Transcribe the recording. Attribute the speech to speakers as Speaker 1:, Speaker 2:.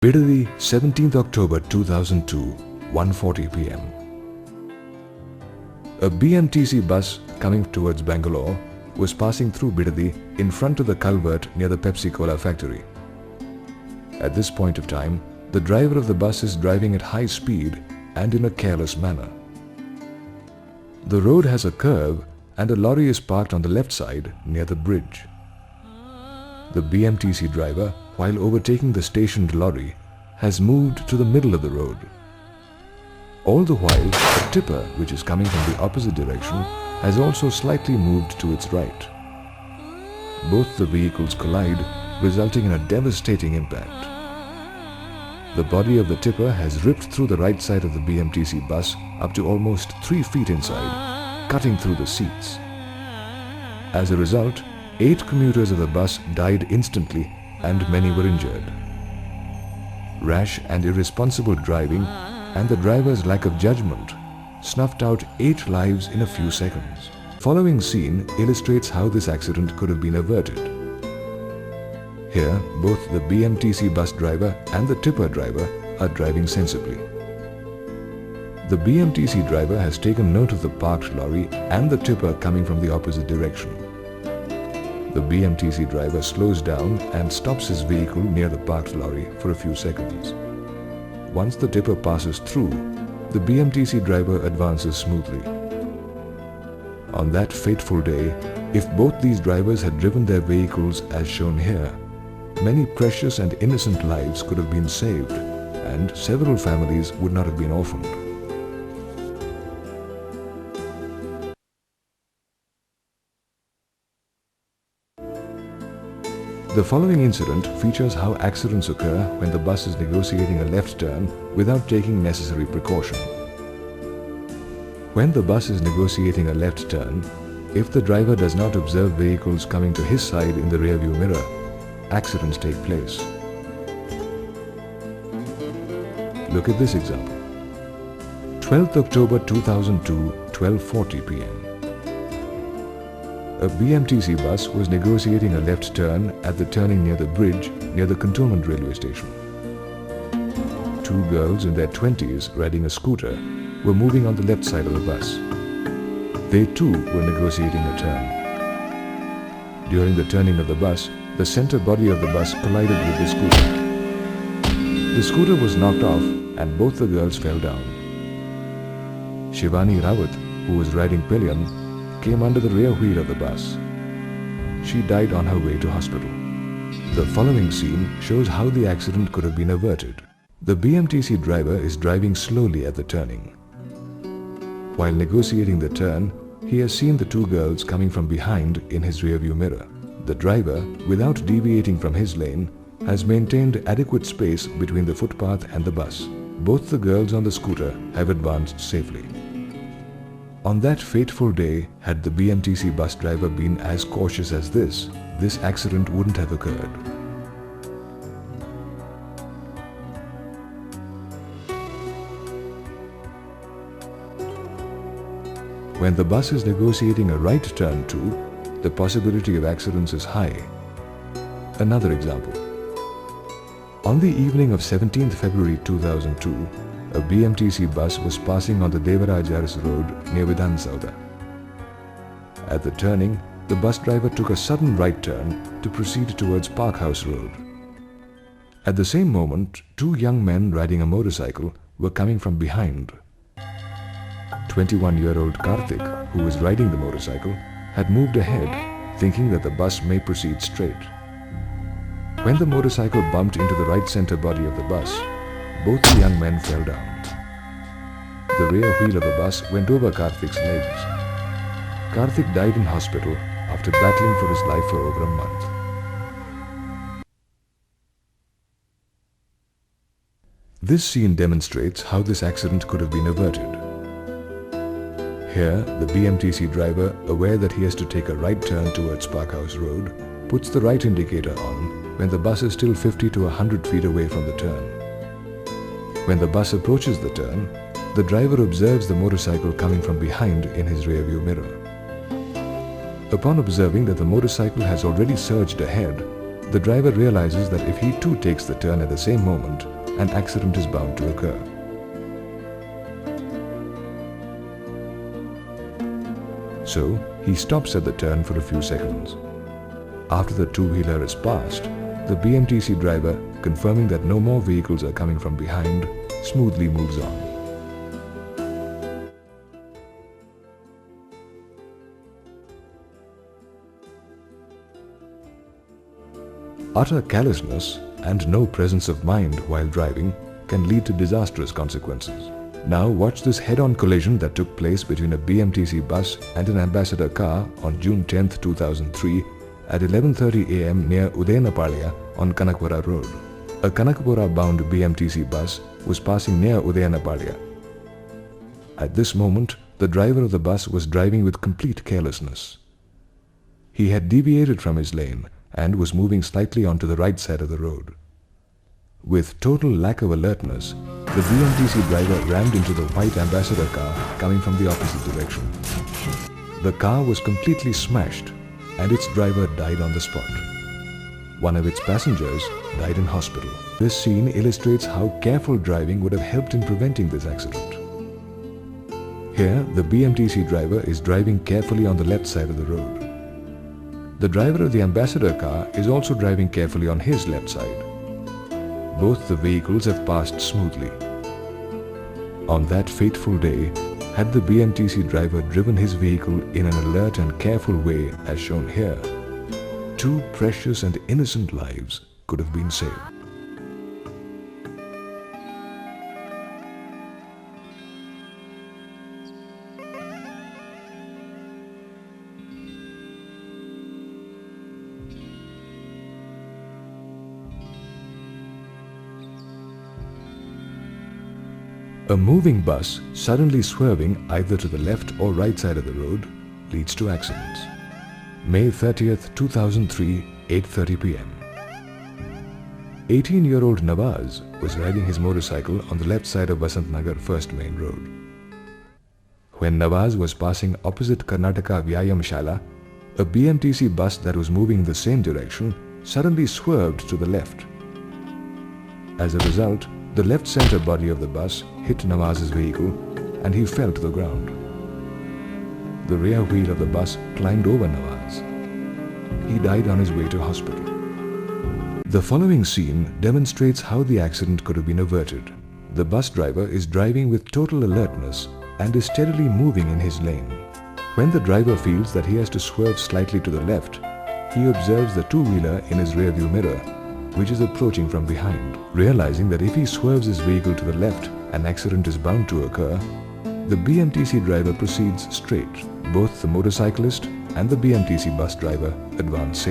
Speaker 1: Bidadi, 17th October 2002, 1:40 p.m. A Bmtc bus coming towards Bangalore was passing through Bidadi in front of the culvert near the Pepsi Cola factory. At this point of time, the driver of the bus is driving at high speed and in a careless manner. The road has a curve and a lorry is parked on the left side near the bridge. The Bmtc driver, while overtaking the stationed lorry, has moved to the middle of the road. All the while, the tipper, which is coming from the opposite direction, has also slightly moved to its right. Both the vehicles collide, resulting in a devastating impact. The body of the tipper has ripped through the right side of the Bmtc bus up to almost 3 feet inside, cutting through the seats. As a result, 8 commuters of the bus died instantly and many were injured. Rash and irresponsible driving and the driver's lack of judgment snuffed out 8 lives in a few seconds. The following scene illustrates how this accident could have been averted. Here, both the Bmtc bus driver and the tipper driver are driving sensibly. The Bmtc driver has taken note of the parked lorry and the tipper coming from the opposite direction. The Bmtc driver slows down and stops his vehicle near the parked lorry for a few seconds. Once the tipper passes through, the Bmtc driver advances smoothly. On that fateful day, if both these drivers had driven their vehicles as shown here, many precious and innocent lives could have been saved and several families would not have been orphaned. The following incident features how accidents occur when the bus is negotiating a left turn without taking necessary precaution. When the bus is negotiating a left turn, if the driver does not observe vehicles coming to his side in the rearview mirror, accidents take place. Look at this example. 12th October 2002, 12:40 p.m. A Bmtc bus was negotiating a left turn at the turning near the bridge near the Cantonment railway station. 2 girls in their 20s riding a scooter were moving on the left side of the bus. They too were negotiating a turn. During the turning of the bus, the center body of the bus collided with the scooter. The scooter was knocked off and both the girls fell down. Shivani Rawat, who was riding pillion, came under the rear wheel of the bus. She died on her way to hospital. The following scene shows how the accident could have been averted. The Bmtc driver is driving slowly at the turning. While negotiating the turn, he has seen the 2 girls coming from behind in his rearview mirror. The driver, without deviating from his lane, has maintained adequate space between the footpath and the bus. Both the girls on the scooter have advanced safely. On that fateful day, had the Bmtc bus driver been as cautious as this accident wouldn't have occurred. When the bus is negotiating a right turn too, the possibility of accidents is high. Another example. On the evening of 17th February 2002, a Bmtc bus was passing on the Devaraj Aras road near Vidhan Sauda. At the turning, the bus driver took a sudden right turn to proceed towards Park House Road. At the same moment, 2 young men riding a motorcycle were coming from behind. 21-year-old Karthik, who was riding the motorcycle, had moved ahead, thinking that the bus may proceed straight. When the motorcycle bumped into the right center body of the bus, both the young men fell down. The rear wheel of the bus went over Karthik's legs. Karthik died in hospital after battling for his life for over a month. This scene demonstrates how this accident could have been averted. Here, the Bmtc driver, aware that he has to take a right turn towards Park House Road, puts the right indicator on when the bus is still 50 to 100 feet away from the turn. When the bus approaches the turn, the driver observes the motorcycle coming from behind in his rearview mirror. Upon observing that the motorcycle has already surged ahead, the driver realizes that if he too takes the turn at the same moment, an accident is bound to occur. So, he stops at the turn for a few seconds. After the two-wheeler is passed, the BMTC driver, confirming that no more vehicles are coming from behind, smoothly moves on. Utter carelessness and no presence of mind while driving can lead to disastrous consequences. Now watch this head-on collision that took place between a BMTC bus and an ambassador car on June 10, 2003 at 11:30 am near Udayanapalya on Kanakapura Road. A Kanakapura-bound BMTC bus was passing near Udayanapalya. At this moment, the driver of the bus was driving with complete carelessness. He had deviated from his lane and was moving slightly onto the right side of the road. With total lack of alertness, the BMTC driver rammed into the white ambassador car coming from the opposite direction. The car was completely smashed and its driver died on the spot. One of its passengers died in hospital. This scene illustrates how careful driving would have helped in preventing this accident. Here, the BMTC driver is driving carefully on the left side of the road. The driver of the ambassador car is also driving carefully on his left side. Both the vehicles have passed smoothly. On that fateful day, had the BMTC driver driven his vehicle in an alert and careful way as shown here, 2 precious and innocent lives could have been saved. A moving bus suddenly swerving either to the left or right side of the road leads to accidents. May 30th, 2003, 8:30 p.m. 18-year-old Nawaz was riding his motorcycle on the left side of Vasant Nagar First Main Road. When Nawaz was passing opposite Karnataka Vyayam Shala, a BMTC bus that was moving in the same direction suddenly swerved to the left. As a result, the left center body of the bus hit Nawaz's vehicle and he fell to the ground. The rear wheel of the bus climbed over Nawaz. He died on his way to hospital. The following scene demonstrates how the accident could have been averted. The bus driver is driving with total alertness and is steadily moving in his lane. When the driver feels that he has to swerve slightly to the left, he observes the two-wheeler in his rearview mirror, which is approaching from behind. Realizing that if he swerves his vehicle to the left, an accident is bound to occur, the BMTC driver proceeds straight. Both the motorcyclist and the BMTC bus driver advance safely.